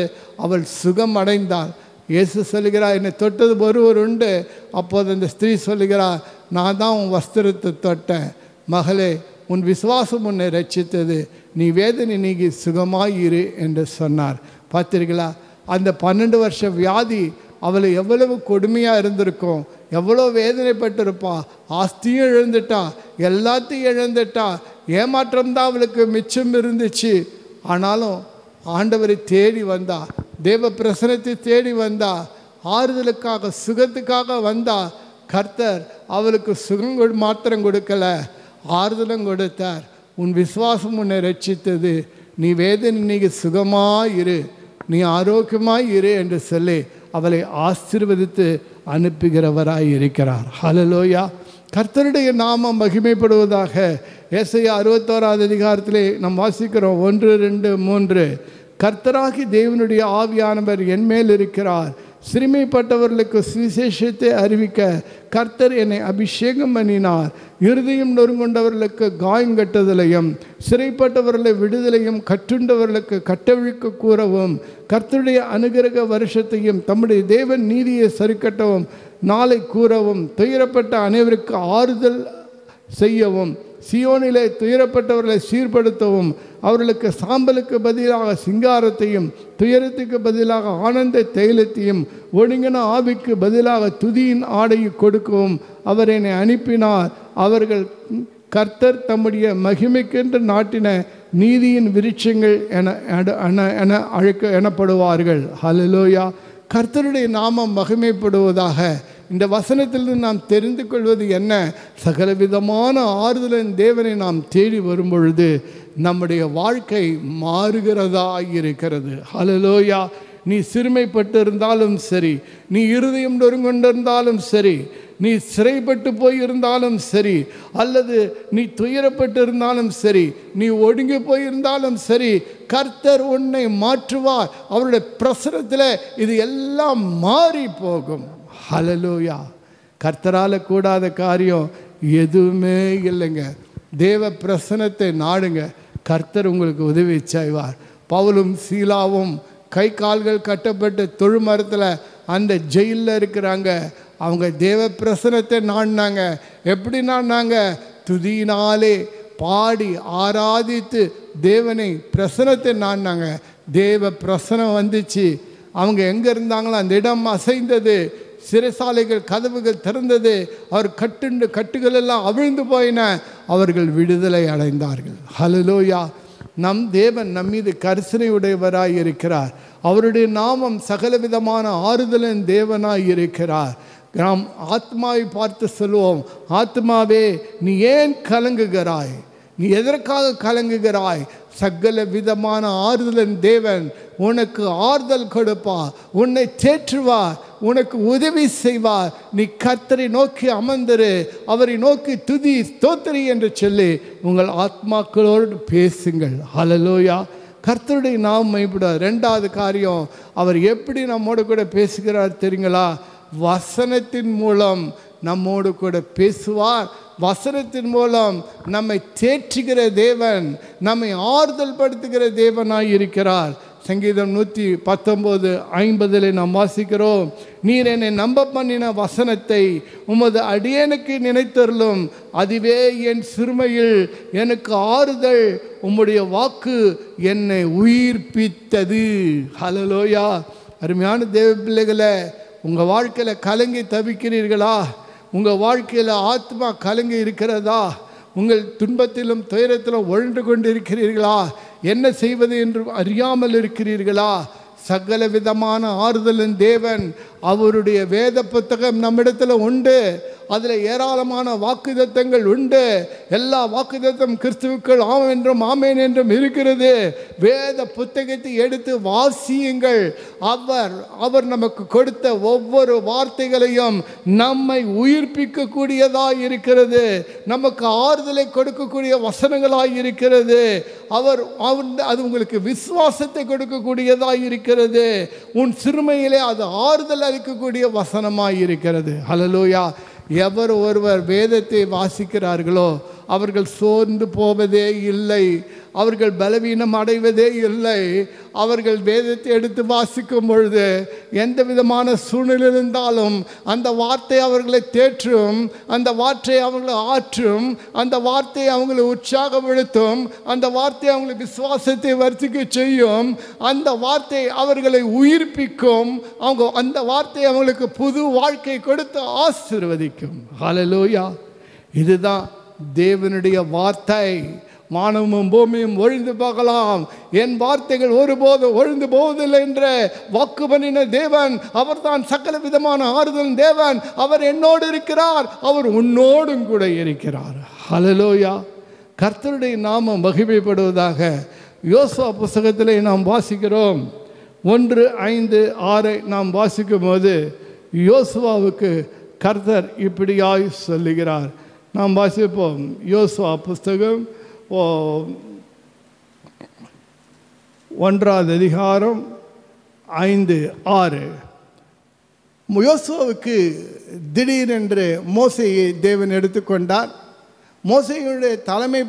D: அவள் சுகம் அடைந்தாள். இயேசு சொல்லுகிறார், என்னை தொட்டது ஒருவர் உண்டு. அப்போது அந்த ஸ்திரீ சொல்லுகிறார், நான் தான் உன் வஸ்திரத்தை தொட்டேன், மகளே உன் விசுவாசம் உன்னை ரட்சித்தது, நீ வேதனை நீங்கி சுகமாயிரு என்று சொன்னார். பார்த்தீர்களா, அந்த 12 வருஷ வியாதி அவளை எவ்வளவு கொடுமையாக இருந்திருக்கும், எவ்வளோ வேதனைப்பட்டிருப்பா. ஆஸ்தியும் இழந்துட்டா, எல்லாத்தையும் இழந்துட்டா, ஏமாற்றம்தான் அவளுக்கு மிச்சம் இருந்துச்சு. ஆனாலும் ஆண்டவரை தேடி வந்தா, தேவ பிரசனத்தை தேடி வந்தா, ஆறுதலுக்காக சுகத்துக்காக வந்தா. கர்த்தர் அவளுக்கு சுகம் மாத்திரம் கொடுக்கல, ஆறுதலும் கொடுத்தார். உன் விசுவாசம் உன்னை ரட்சித்தது, நீ வேதனை நீங்க சுகமாயிரு, நீ ஆரோக்கியமாயிரு என்று சொல்லி அவளை ஆசீர்வதித்து அனுப்புகிறவராய் இருக்கிறார். ஹல்லேலூயா. கர்த்தருடைய நாமம் மகிமைப்படுவதாக. ஏசாயா 61வது அதிகாரத்திலே நாம் வாசிக்கிறோம், 1, 2, 3. கர்த்தராகி தேவனுடைய ஆவியானவர் என்மேல் இருக்கிறார், சிறுமைப்பட்டவர்களுக்கு சுவிசேஷத்தை அறிவிக்க கர்த்தர் என்னை அபிஷேகம் பண்ணினார். இருதயம் நொறுங்கொண்டவர்களுக்கு காயங்கட்டுதலையும், சிறைப்பட்டவர்களை விடுதலையும், கட்டுண்டவர்களுக்கு கட்டவிழ்க்க கூறவும், கர்த்தருடைய அனுகிரக வருஷத்தையும் தம்முடைய தேவன் நீதியை சரிக்கட்டவும் நாளை கூறவும், துயரப்பட்ட அனைவருக்கு ஆறுதல் செய்யவும், சியோனிலே துயரப்பட்டவர்களை சீர்படுத்தவும், அவர்களுக்கு சாம்பலுக்கு பதிலாக சிங்காரத்தையும், துயரத்துக்கு பதிலாக ஆனந்த தைலத்தையும், ஒடுங்கின ஆவிக்கு பதிலாக துதியின் ஆடையை கொடுக்கவும் அவர் என்னை அனுப்பினார். அவர்கள் கர்த்தர் தம்முடைய மகிமைக்கென்று நாட்டின நீதியின் விருட்சங்கள் எனப்படுவார்கள். ஹல்லேலூயா. கர்த்தருடைய நாமம் மகிமைப்படுவதாக. இந்த வசனத்திலிருந்து நாம் தெரிந்து கொள்வது என்ன? சகலவிதமான ஆறுதலின் தேவனை நாம் தேடி வரும் பொழுது நம்முடைய வாழ்க்கை மாறுகிறதா இருக்கிறது. ஹல்லேலூயா. நீ சிறுமைப்பட்டு இருந்தாலும் சரி, நீ இருதயம் நொறுங்கொண்டிருந்தாலும் சரி, நீ சிறைப்பட்டு போயிருந்தாலும் சரி, அல்லது நீ துயரப்பட்டு இருந்தாலும் சரி, நீ ஒடுங்கி போயிருந்தாலும் சரி, கர்த்தர் உன்னை மாற்றுவார். அவருடைய பிரசனத்தில் இது எல்லாம் மாறி போகும். ஹல்லேலூயா. கர்த்தரால் கூடாத காரியம் எதுவுமே இல்லைங்க. தேவ பிரசனத்தை நாடுங்க, கர்த்தர் உங்களுக்கு உதவி செய்வார். பவுலும் சீலாவும் கை கால்கள் கட்டப்பட்டு தொழுமரத்தில் அந்த ஜெயிலில் இருக்கிறாங்க. அவங்க தேவ பிரசனத்தை நாடினாங்க. எப்படி நாடினாங்க? துதியினாலே பாடி ஆராதித்து தேவனை பிரசனத்தை நாடினாங்க. தேவ பிரசனம் வந்துச்சு. அவங்க எங்கே இருந்தாங்களோ அந்த இடம் அசைந்தது, சிறைசாலைகள் கதவுகள் திறந்தது, அவர் கட்டுகள் எல்லாம் அவிழ்ந்து போயின, அவர்கள் விடுதலை அடைந்தார்கள். ஹல்லேலூயா. நம் தேவன் நம் மீது கரிசனை உடையவராய் இருக்கிறார். அவருடைய நாமம் சகலவிதமான ஆறுதலின் தேவனாய் இருக்கிறார். நாம் ஆத்மாவை பார்த்து சொல்லுவோம், ஆத்மாவே நீ ஏன் கலங்குகிறாய்? நீ எதற்காக கலங்குகிறாய்? சகல விதமான ஆறுதலின் தேவன் உனக்கு ஆறுதல் கொடுப்பார், உன்னை தேற்றுவார், உனக்கு உதவி செய்வார். நீ கர்த்தரை நோக்கி அமர்ந்திரு, அவரை நோக்கி துதி ஸ்தோத்திரி என்று சொல்லி உங்கள் ஆத்மாக்களோடு பேசுங்கள். ஹல்லேலூயா. கர்த்தருடைய நாமம் மகிமைப்படும். 2வது காரியம், அவர் எப்படி நம்மோடு கூட பேசுகிறார் தெரியுங்களா? வசனத்தின் மூலம் நம்மோடு கூட பேசுவார். வசனத்தின் மூலம் நம்மை தேற்றுகிற தேவன், நம்மை ஆறுதல் படுத்துகிற தேவனாய் இருக்கிறார். சங்கீதம் 119:50 நாம் வாசிக்கிறோம், நீர் என்னை நம்ப பண்ணின வசனத்தை உமது அடியேனுக்கு நினைத்தருளும், அதுவே என் சிறுமையில் எனக்கு ஆறுதல், உம்முடைய வாக்கு என்னை உயிர்ப்பித்தது. ஹல்லேலூயா. அருமையான தேவ பிள்ளைகளை, உங்கள் வாழ்க்கையில் கலங்கி தவிக்கிறீர்களா? உங்கள் வாழ்க்கையில் ஆத்மா கலங்கி இருக்கிறதா? உங்கள் துன்பத்திலும் துயரத்திலும் உழன்று கொண்டு இருக்கிறீர்களா? என்ன செய்வது என்று அறியாமல் இருக்கிறீர்களா? சகல விதமான ஆறுதலின் தேவன், அவருடைய வேத புத்தகம் நம்மிடத்தில் உண்டு. அதில் ஏராளமான வாக்குத்தத்தங்கள் உண்டு. எல்லா வாக்குத்தத்தம் கிறிஸ்துவுக்குள் ஆம் என்றும் ஆமேன் என்றும் இருக்கிறது. வேத புத்தகத்தை எடுத்து வாசியுங்கள். அவர் நமக்கு கொடுத்த ஒவ்வொரு வார்த்தைகளையும் நம்மை உயிர்ப்பிக்கக்கூடியதாய் இருக்கிறது. நமக்கு ஆறுதலை கொடுக்கக்கூடிய வசனங்களாய் இருக்கிறது. அது உங்களுக்கு விசுவாசத்தை கொடுக்கக்கூடியதாய் இருக்கிறது. உன் சிறுமையிலே அது ஆறுதல் அளிக்கக்கூடிய வசனமாய் இருக்கிறது. ஹல்லேலூயா. எவர் ஒருவர் வேதத்தை வாசிக்கிறார்களோ அவர்கள் சோர்ந்து போவதே இல்லை, அவர்கள் பலவீனம் அடைவதே இல்லை. அவர்கள் வேதத்தை எடுத்து வாசிக்கும் பொழுது எந்த விதமான சூழ்நிலை இருந்தாலும் அந்த வார்த்தை அவர்களை தேற்றும், அந்த வார்த்தை அவர்களை ஆற்றும், அந்த வார்த்தை அவங்களை உற்சாகப்படுத்தும், அந்த வார்த்தை அவங்களை விசுவாசத்தை வர்த்திக்க செய்யும், அந்த வார்த்தை அவர்களை உயிர்ப்பிக்கும், அந்த வார்த்தை அவங்களுக்கு புது வாழ்க்கை கொடுத்து ஆசீர்வதிக்கும். ஹல்லேலூயா. இதுதான் தேவனுடைய வார்த்தை. வானமும் பூமியும் ஒழிந்து போகலாம், என் வார்த்தைகள் ஒருபோது ஒழிந்து போவதில்லை என்ற வாக்கு பண்ணின தேவன் அவர்தான் சகல விதமான ஆறுதல் தேவன். அவர் என்னோடு இருக்கிறார், அவர் உன்னோடும் கூட இருக்கிறார். ஹல்லேலூயா. கர்த்தருடைய நாமம் மகிமைப்படுவதாக. யோசுவா புஸ்தகத்திலே நாம் வாசிக்கிறோம். 1:5-6 நாம் வாசிக்கும் போது யோசுவாவுக்கு கர்த்தர் இப்படியாய் சொல்லுகிறார். நாம் வாசிப்போம். யோசுவா புஸ்தகம் 1:5-6. யோசுவாவுக்கு திடீரென்று மோசேயை தேவன் எடுத்துக்கொண்டார். மோசேயுடைய தலைமை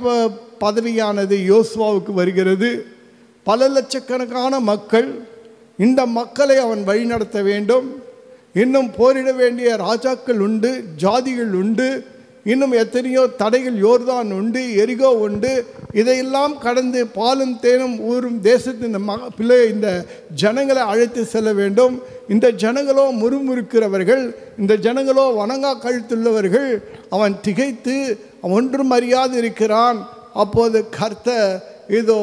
D: பதவியானது யோசுவாவுக்கு வருகிறது. பல லட்சக்கணக்கான மக்கள், இந்த மக்களை அவன் வழிநடத்த வேண்டும். இன்னும் போரிட வேண்டிய ராஜாக்கள் உண்டு, ஜாதிகள் உண்டு, இன்னும் எத்தனையோ தடைகள், யோர்தான் உண்டு, எரிகோ உண்டு. இதையெல்லாம் கடந்து பாலும் தேனும் ஊரும் தேசத்தின் இந்த ஜனங்களை அழைத்து செல்ல வேண்டும். இந்த ஜனங்களோ முறுமுறுக்கிறவர்கள், இந்த ஜனங்களோ வணங்கா கழுத்துள்ளவர்கள். அவன் திகைத்து ஒன்றும் அறியாது இருக்கிறான். அப்போது கர்த்தர் இதோ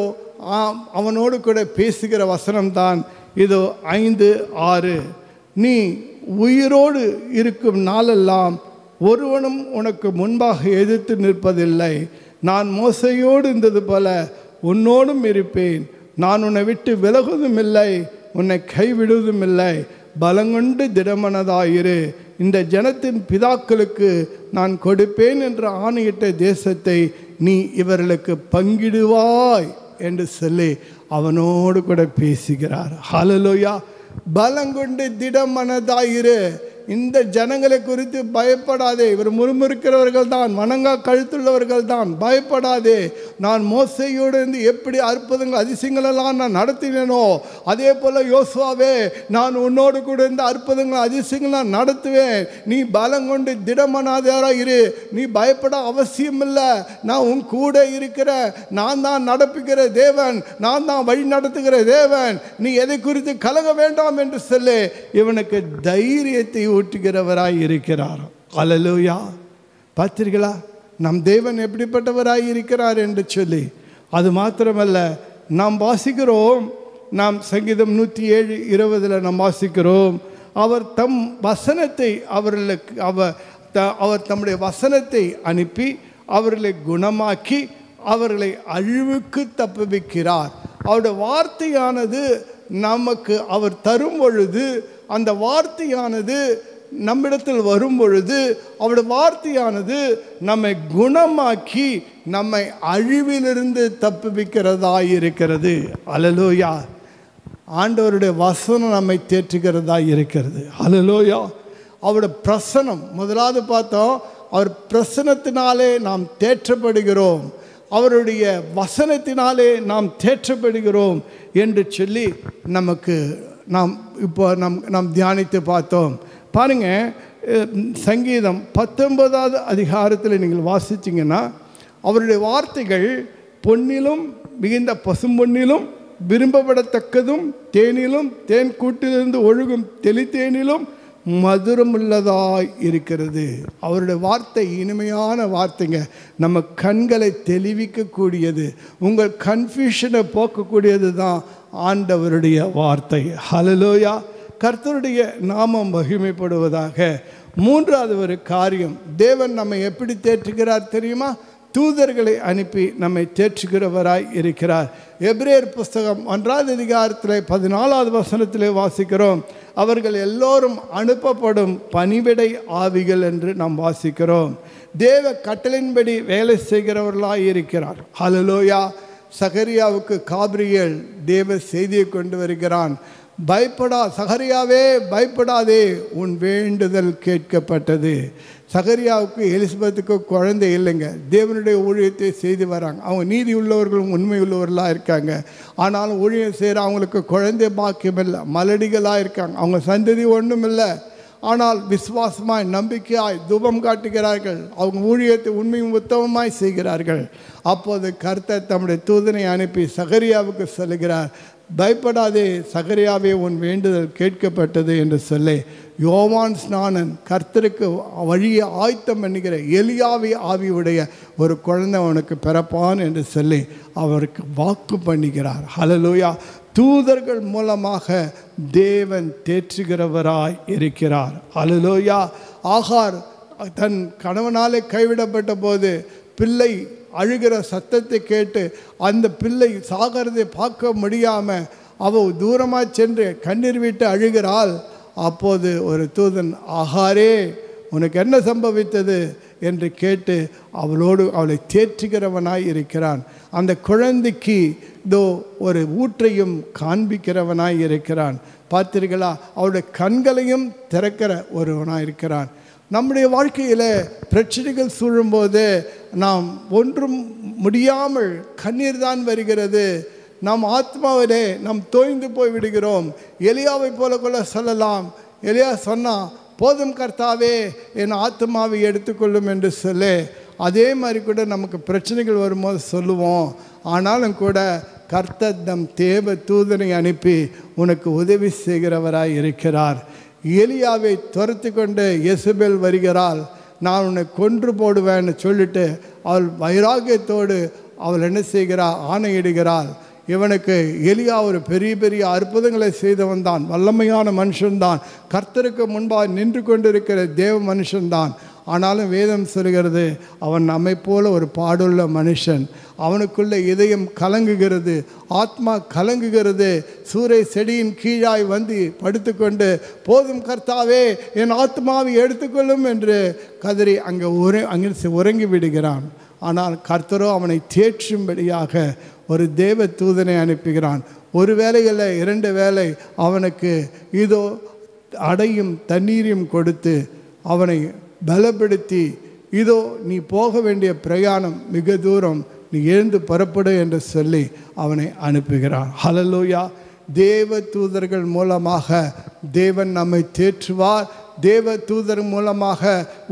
D: அவனோடு கூட பேசுகிற வசனம்தான் இதோ 5:6. நீ உயிரோடு இருக்கும் நாளெல்லாம் ஒருவனும் உனக்கு முன்பாக எதிர்த்து நிற்பதில்லை. நான் மோசையோடு இருந்தது போல உன்னோடும் இருப்பேன். நான் உன்னை விட்டு விலகுவதும் இல்லை, உன்னை கைவிடுவதும் இல்லை. பலங்கொண்டு திடமனதாயிரு. இந்த ஜனத்தின் பிதாக்களுக்கு நான் கொடுப்பேன் என்று ஆணையிட்ட தேசத்தை நீ இவர்களுக்கு பங்கிடுவாய் என்று சொல்லி அவனோடு கூட பேசுகிறார். ஹல்லேலூயா. பலங்கொண்டு திடமனதாயிரு. இந்த ஜனங்களை குறித்து பயப்படாதே. இவர் முறுமுறுக்கிறவர்கள் தான், வணங்கா கழுத்துள்ளவர்கள் தான், பயப்படாதே. நான் மோசையோடு இருந்து எப்படி அற்புதங்கள் அதிசயங்களெல்லாம் நான் நடத்தினேனோ அதே போல் யோசுவாவே, நான் உன்னோடு கூட இருந்த அற்புதங்கள் அதிசயங்கள் நான் நடத்துவேன். நீ பலங்கொண்டு திடமனாதாராக இரு. நீ பயப்பட அவசியம் இல்லை. நான் உன் கூட இருக்கிற, நான் தான் நடப்பிக்கிற தேவன், நான் தான் வழி நடத்துகிற தேவன். நீ எதை குறித்து கலங்க வேண்டாம் என்று சொல்லி இவனுக்கு தைரியத்தை ஊட்டுகிறவராய் இருக்கிறார். ஹல்லேலூயா. பார்த்தீர்களா நம் தேவன் எப்படிப்பட்டவராய் இருக்கிறார் என்று சொல்லி. அது மாத்திரமல்ல, நாம் வாசிக்கிறோம், நாம் சங்கீதம் 107:20 நாம் வாசிக்கிறோம், அவர் தம் வசனத்தை அவர்களுக்கு அவர் தம்முடைய வசனத்தை அனுப்பி அவர்களை குணமாக்கி அவர்களை அழிவுக்கு தப்புவிக்கிறார். அவருடைய வார்த்தையானது நமக்கு அவர் தரும் பொழுது, அந்த வார்த்தையானது நம்மிடத்தில் வரும் பொழுது, அவருடைய வார்த்தையானது நம்மை குணமாக்கி நம்மை அழிவிலிருந்து தப்புவிக்கிறதாய் இருக்கிறது. ஹல்லேலூயா. ஆண்டவருடைய வசனம் நம்மை தேற்றுகிறதாய் இருக்கிறது. ஹல்லேலூயா. அவருடைய பிரசனம் முதலாவது பார்த்தோம். அவர் பிரசனத்தினாலே நாம் தேற்றப்படுகிறோம், அவருடைய வசனத்தினாலே நாம் தேற்றப்படுகிறோம் என்று சொல்லி நமக்கு நாம் தியானித்து பார்த்தோம். பாருங்க, சங்கீதம் 19வது அதிகாரத்தில் நீங்கள் வாசிச்சிங்கன்னா, அவருடைய வார்த்தைகள் பொன்னிலும் மிகுந்த பசும்பொன்னிலும் விரும்பப்படத்தக்கதும் தேனிலும் தேன் கூட்டிலிருந்து ஒழுகும் தெளித்தேனிலும் மதுரமுள்ளதாய் இருக்கிறது. அவருடைய வார்த்தை இனிமையான வார்த்தைங்க. நம்ம கண்களை தெளிவிக்கக்கூடியது, உங்கள் கன்ஃபியூஷனை போக்கக்கூடியது தான் ஆண்டவருடைய வார்த்தை. ஹல்லேலூயா. கர்த்தருடைய நாமம் மகிமைப்படுவதாக. மூன்றாவது ஒரு காரியம், தேவன் நம்மை எப்படி தேற்றுகிறார் தெரியுமா? தூதர்களை அனுப்பி நம்மை தேற்றுகிறவராய் இருக்கிறார். எபிரேயர் புஸ்தகம் 1ஆம் அதிகாரத்தில் 14வது வசனத்திலே வாசிக்கிறோம், அவர்கள் எல்லோரும் அனுப்பப்படும் பணிவிடை ஆவிகள் என்று நாம் வாசிக்கிறோம். தேவ கட்டளையின்படி வேலை செய்கிறவர்களாய் இருக்கிறார். ஹல்லேலூயா. சகரியாவுக்கு காபிரியேல் தேவ செய்தியை கொண்டு வருகிறான். சகரியாவே பயப்படாதே, உன் வேண்டுதல் கேட்கப்பட்டது. சகரியாவுக்கு எலிசபெத்துக்கு குழந்தை இல்லைங்க. தேவனுடைய ஊழியத்தை செய்து வராங்க. அவங்க நீதி உள்ளவர்களும் உண்மை உள்ளவர்களாக இருக்காங்க. ஆனாலும் ஊழியம் செய்கிற அவங்களுக்கு குழந்தை பாக்கியம் இல்லை, மலடிகளாக இருக்காங்க. அவங்க சந்ததி ஒன்றும் இல்லை. ஆனால் விசுவாசமாய் நம்பிக்கையாய் தூபம் காட்டுகிறார்கள். அவங்க ஊழியத்தை உண்மையும் உத்தமமாய் செய்கிறார்கள். அப்போது கர்த்தர் தம்முடைய தூதனை அனுப்பி சகரியாவுக்கு சொல்லுகிறார், பயப்படாதே சகரியாவே, உன் வேண்டுதல் கேட்கப்பட்டது என்று சொல்லி யோவான் ஸ்நானன் கர்த்தருக்கு வழியை ஆயத்தம் பண்ணுகிற எலியாவி ஆவியுடைய ஒரு குழந்தை அவனுக்கு பிறப்பான் என்று சொல்லி அவருக்கு வாக்கு பண்ணுகிறார். ஹல்லேலூயா. தூதர்கள் மூலமாக தேவன் தேற்றுகிறவராய் இருக்கிறார். ஹல்லேலூயா. ஆகார் தன் கணவனாலே கைவிடப்பட்ட போது பிள்ளை அழுகிற சத்தத்தை கேட்டு அந்த பிள்ளை சாகிறதை பார்க்க முடியாமல் அவள் தூரமாக சென்று கண்ணீர் விட்டு அழுகிறாள். அப்போது ஒரு தூதன், ஆகாரே உனக்கு என்ன சம்பவித்தது என்று கேட்டு அவளை தேற்றுகிறவனாய் இருக்கிறான். அந்த குழந்தைக்கு இதோ ஒரு ஊற்றையும் காண்பிக்கிறவனாய் இருக்கிறான். பார்த்தீர்களா? அவளுடைய கண்களையும் திறக்கிற ஒருவனாய் இருக்கிறான். நம்முடைய வாழ்க்கையில் பிரச்சனைகள் சூழும்போது நாம் ஒன்றும் முடியாமல் கண்ணீர் தான் வருகிறது. நம் ஆத்மாவிலே நாம் தோய்ந்து போய் விடுகிறோம். எலியாவை போல கூட சொல்லலாம். எலியா சொன்னான், போதும் கர்த்தாவே என் ஆத்மாவை எடுத்துக்கொள்ளும் என்று சொல்லி. அதே மாதிரி கூட நமக்கு பிரச்சனைகள் வரும்போது சொல்லுவோம். ஆனாலும் கூட கர்த்தர் தம் தேவ தூதனை அனுப்பி உனக்கு உதவி செய்கிறவராய் இருக்கிறார். எலியாவை துரத்து கொண்டு எசபேல் வருகிறாள். நான் உன்னை கொன்று போடுவேன்னு சொல்லிட்டு அவள் வைராகியத்தோடு அவள் என்ன செய்கிறாள்? ஆணையிடுகிறாள். இவனுக்கு எலியா ஒரு பெரிய பெரிய அற்புதங்களை செய்தவன் தான், வல்லமையான மனுஷன்தான், கர்த்தருக்கு முன்பாக நின்று கொண்டிருக்கிற தேவ மனுஷன்தான். ஆனாலும் வேதம் சொல்கிறது, அவன் நம்மை போல ஒரு பாடுள்ள மனுஷன். அவனுக்குள்ள இதயம் கலங்குகிறது, ஆத்மா கலங்குகிறது. சூறை செடியின் கீழாய் வந்து படுத்துக்கொண்டு, போதும் கர்த்தாவே என் ஆத்மாவை எடுத்துக்கொள்ளும் என்று கதறி அங்கே உறங்கி விடுகிறான். ஆனால் கர்த்தரோ அவனை தேற்றும்படியாக ஒரு தேவ தூதனை அனுப்புகிறான். ஒரு வேளையில் 2 வேளை அவனுக்கு இதோ அடையும் தண்ணீரையும் கொடுத்து அவனை பலப்படுத்தி, இதோ நீ போக வேண்டிய பிரயாணம் மிக தூரம், நீ எழுந்து புறப்படு என்று சொல்லி அவனை அனுப்புகிறான். ஹல்லேலூயா. தேவ தூதர்கள் மூலமாக தேவன் நம்மை தேற்றுவார். தேவ தூதர் மூலமாக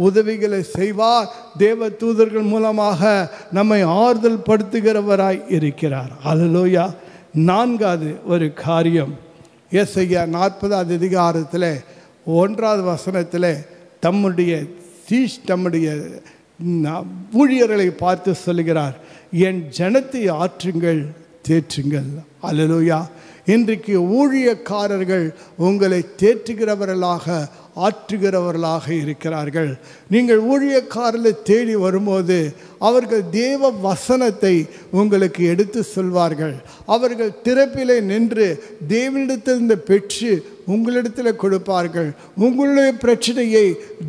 D: உதவிகளை செய்வார். தேவ தூதர்கள் மூலமாக நம்மை ஆறுதல் படுத்துகிறவராய் இருக்கிறார். ஹல்லேலூயா. 4வது ஒரு காரியம், ஏசாயா 40வது அதிகாரத்தில் 1வது வசனத்தில் தம்முடைய ஊழியர்களை பார்த்து சொல்லுகிறார், என் ஜனத்தை ஆற்றுங்கள், தேற்றுங்கள். ஹல்லேலூயா. இன்றைக்கு ஊழியக்காரர்கள் உங்களை தேற்றுகிறவர்களாக ஆற்றுகிறவர்களாக இருக்கிறார்கள். நீங்கள் ஊழியக்காரர்களை தேடி வரும்போது அவர்கள் தேவ வசனத்தை உங்களுக்கு எடுத்து சொல்வார்கள். அவர்கள் திறப்பிலே நின்று தேவனிடத்திலிருந்து பெற்று உங்களிடத்தில் கொடுப்பார்கள். உங்களுடைய பிரச்சனையை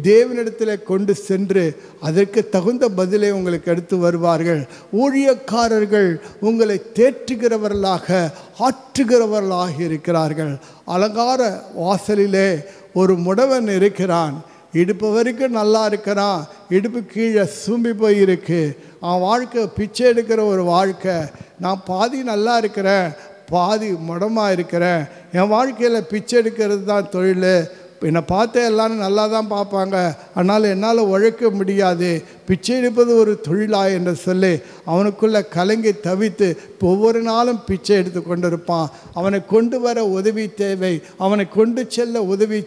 D: தேவனிடத்தில் கொண்டு சென்று அதற்கு தகுந்த பதிலை உங்களுக்கு எடுத்து வருவார்கள். ஊழியக்காரர்கள் உங்களை தேற்றுகிறவர்களாக ஆற்றுகிறவர்களாக இருக்கிறார்கள். அலங்கார வாசலிலே ஒரு முடவன் இருக்கிறான். இடுப்பு வரைக்கும் நல்லா இருக்கிறான், இடுப்பு கீழே சூம்பி போயிருக்கு. அவன் வாழ்க்கை பிச்சை எடுக்கிற ஒரு வாழ்க்கை. நான் பாதி நல்லா இருக்கிறேன், பாதி முடமாக இருக்கிறேன். என் வாழ்க்கையில் பிச்சை எடுக்கிறது தான் தொழில். என்னை பார்த்த எல்லாரும் நல்லா தான் பார்ப்பாங்க, அதனால் என்னால் உழைக்க முடியாது, பிச்சை எடுப்பது ஒரு தொழிலா என்று சொல்லி அவனுக்குள்ளே கலங்கி தவித்து ஒவ்வொரு நாளும் பிச்சை எடுத்து கொண்டிருப்பான். அவனை கொண்டு வர உதவி தேவை, அவனை கொண்டு செல்ல உதவி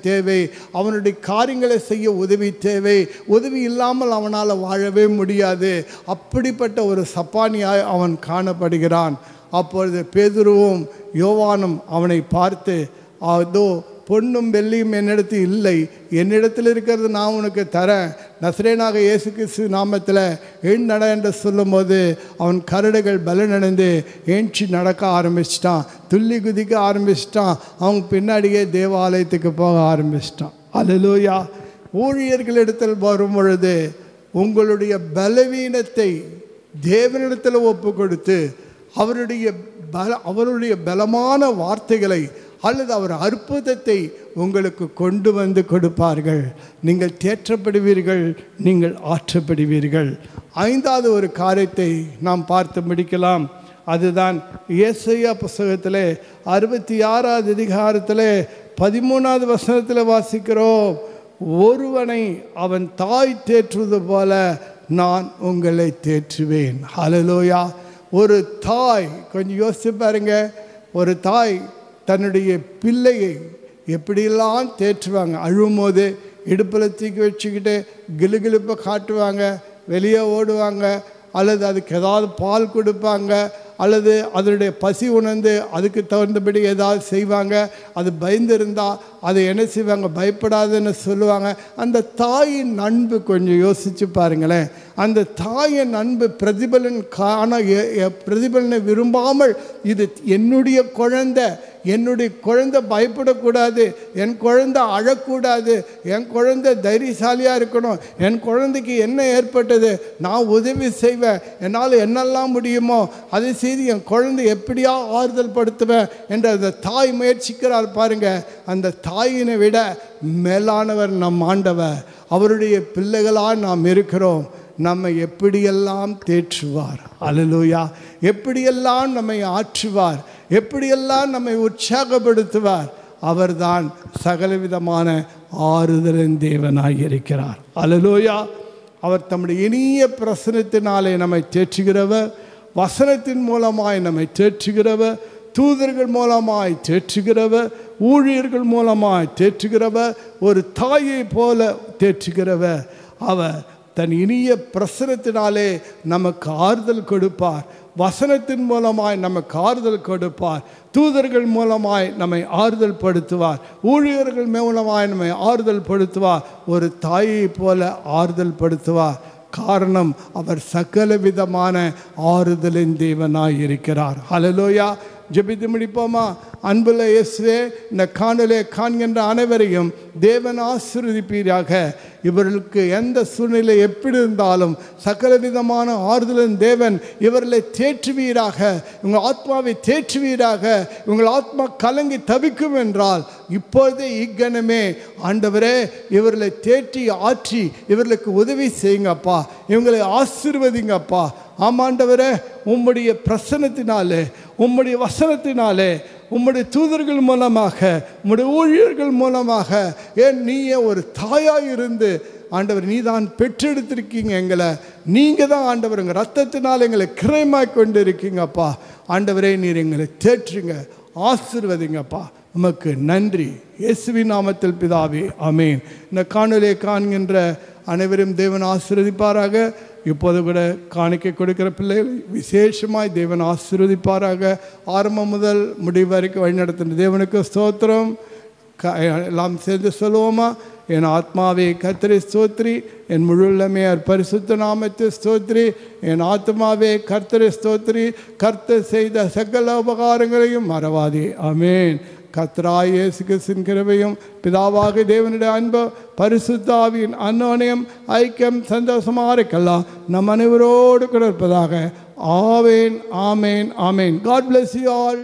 D: தேவை, அவனுடைய காரியங்களை செய்ய உதவி தேவை. உதவி இல்லாமல் அவனால் வாழவே முடியாது. அப்படிப்பட்ட ஒரு சப்பானியாய் அவன் காணப்படுகிறான். அப்பொழுது பேதுருவும் யோவானும் அவனை பார்த்து, அதோ பொன்னும் வெள்ளியும் என்னிடத்தில் இல்லை, என்னிடத்தில் இருக்கிறது நான் உனக்கு தரேன், நசரேனாக இயேசு கிறிஸ்து நாமத்தில் நட என்று சொல்லும்போது அவன் கரடுகள் பலனடைந்து ஏஞ்சி நடக்க ஆரம்பிச்சிட்டான், துள்ளி குதிக்க ஆரம்பிச்சிட்டான். அவங்க பின்னாடியே தேவாலயத்துக்கு போக ஆரம்பிச்சிட்டான். அல்லேலூயா. ஊழியர்களிடத்தில் வரும் பொழுது உங்களுடைய பலவீனத்தை தேவனிடத்தில் ஒப்பு கொடுத்து அவருடைய பலமான வார்த்தைகளை அல்லது அவர் அற்புதத்தை உங்களுக்கு கொண்டு வந்து கொடுப்பார்கள். நீங்கள் தேற்றப்படுவீர்கள், நீங்கள் ஆற்றப்படுவீர்கள். ஐந்தாவது ஒரு காரியத்தை நாம் பார்த்து முடிக்கலாம். அதுதான் ஏசாயா புஸ்தகத்திலே 66வது அதிகாரத்திலே 13வது வசனத்தில் வாசிக்கிறோம். ஒருவனை அவன் தாய் தேற்றுவது போல நான் உங்களை தேற்றுவேன். ஹல்லேலூயா. ஒரு தாய், கொஞ்சம் யோசிச்சு பாருங்க, ஒரு தாய் தன்னுடைய பிள்ளையை எப்படியெல்லாம் தேற்றுவாங்க. அழும்போது இடுப்பில் தூக்கி வச்சுக்கிட்டு கிளுகிழுப்பை காட்டுவாங்க, வெளியே ஓடுவாங்க, அல்லது அதுக்கு ஏதாவது பால் கொடுப்பாங்க, அல்லது அதனுடைய பசி உணர்ந்து அதுக்கு தகுந்தபடி ஏதாவது செய்வாங்க. அது பயந்துருந்தால் அதை என்ன செய்வாங்க, பயப்படாதுன்னு சொல்லுவாங்க. அந்த தாயின் அன்பு கொஞ்சம் யோசித்து பாருங்களேன். அந்த தாயின் அன்பு பிரதிபலன் பிரதிபலனை விரும்பாமல், இது என்னுடைய குழந்தை பயப்படக்கூடாது, என் குழந்தை அழக்கூடாது, என் குழந்தை தைரியசாலியாக இருக்கணும், என் குழந்தைக்கு என்ன ஏற்பட்டது, நான் உதவி செய்வேன், என்னால் என்னெல்லாம் முடியுமோ அதை செய்து என் குழந்தை எப்படியா ஆறுதல் படுத்துவேன் என்று அந்த தாய் முயற்சிக்கிறார் பாருங்க. அந்த தாயினை விட மேலானவர் நம் ஆண்டவர். அவருடைய பிள்ளைகளாக நாம் இருக்கிறோம். நம்மை எப்படியெல்லாம் தேற்றுவார். அல்லேலூயா. எப்படியெல்லாம் நம்மை ஆற்றுவார், எப்படியெல்லாம் நம்மை உற்சாகப்படுத்துவார். அவர்தான் சகலவிதமான ஆறுதலின் தேவனாய் இருக்கிறார். அல்லேலூயா. அவர் தம்முடைய இனிய பிரசனத்தினாலே நம்மை தேற்றுகிறவர், வசனத்தின் மூலமாய் நம்மை தேற்றுகிறவர், தூதர்கள் மூலமாய் தேற்றுகிறவர், ஊழியர்கள் மூலமாய் தேற்றுகிறவர், ஒரு தாயை போல தேற்றுகிறவர். அவர் தன் இனிய பிரசனத்தினாலே நமக்கு ஆறுதல் கொடுப்பார், வசனத்தின் மூலமாய் நமக்கு ஆறுதல் கொடுப்பார், தூதர்கள் மூலமாய் நம்மை ஆறுதல் படுத்துவார், ஊழியர்கள் மூலமாய் நம்மை ஆறுதல் படுத்துவார், ஒரு தாயை போல ஆறுதல் படுத்துவார். காரணம், அவர் சகல விதமான ஆறுதலின் தேவனாய் இருக்கிறார். ஹல்லேலூயா. ஜெபித்து முடிப்போமா? அன்புள்ள இயேசுவே, இந்த காணொலியை காண்கின்ற அனைவரையும் தேவன் ஆசீர்வதிப்பீராக. இவர்களுக்கு எந்த சூழ்நிலை எப்படி இருந்தாலும் சகலவிதமான ஆறுதலின் தேவன் இவர்களை தேற்றுவீராக, உங்கள் ஆத்மாவை தேற்றுவீராக. உங்கள் ஆத்மா கலங்கி தவிக்கும் என்றால் இப்பொழுதே இக்கணமே ஆண்டவரே இவர்களை தேற்றி ஆற்றி இவர்களுக்கு உதவி செய்யுங்கப்பா, இவங்களை ஆசீர்வதிங்கப்பா. ஆமாண்டவரே, உம்முடைய பிரசன்னத்தினாலே, உம்முடைய வசனத்தினாலே, உம்முடைய தூதர்கள் மூலமாக, உம்முடைய ஊழியர்கள் மூலமாக, ஏன் நீயே ஒரு தாயாய் இருந்து ஆண்டவர் நீ தான் பெற்றெடுத்திருக்கீங்க எங்களை. நீங்கள் தான் ஆண்டவர் எங்கள் ரத்தத்தினால் எங்களை கிரயமாய் கொண்டு இருக்கீங்கப்பா. ஆண்டவரே, நீர் எங்களை தேற்றுங்க, ஆசீர்வதிங்கப்பா. உமக்கு நன்றி. இயேசுவின் நாமத்தில் பிதாவே, ஆமேன். இந்த காணொலியை காண்கின்ற அனைவரும் தேவன் ஆசீர்வதிப்பாராக. இப்போது கூட காணிக்கை கொடுக்கிற பிள்ளைகள் விசேஷமாய் தேவன் ஆசீர்வதிப்பாராக. ஆரம்பம் முதல் முடிவு வரைக்கும் வழிநடத்தின தேவனுக்கு ஸ்தோத்திரம். எல்லாம் சேர்ந்து சொல்லுவோமா? என் ஆத்மாவே கர்த்தரை ஸ்தோத்ரி, என் முழுள்ளமே பரிசுத்த நாமத்தை ஸ்தோத்ரி. என் ஆத்மாவே கர்த்தரை ஸ்தோத்ரி, கர்த்தர் செய்த சகல உபகாரங்களையும் மறவாதே. ஆமேன். கர்த்தராகிய இயேசு கிறிஸ்துவின் கிருபையும் பிதாவாகிய தேவனுடைய அன்பு பரிசுத்த ஆவியின் அன்யோன்யம் ஐக்கியம் சந்தோஷமாக இருக்கலாம் நம் அனைவரோடு கூட இருப்பதாக. ஆமேன், ஆமேன், ஆமேன். God bless you all.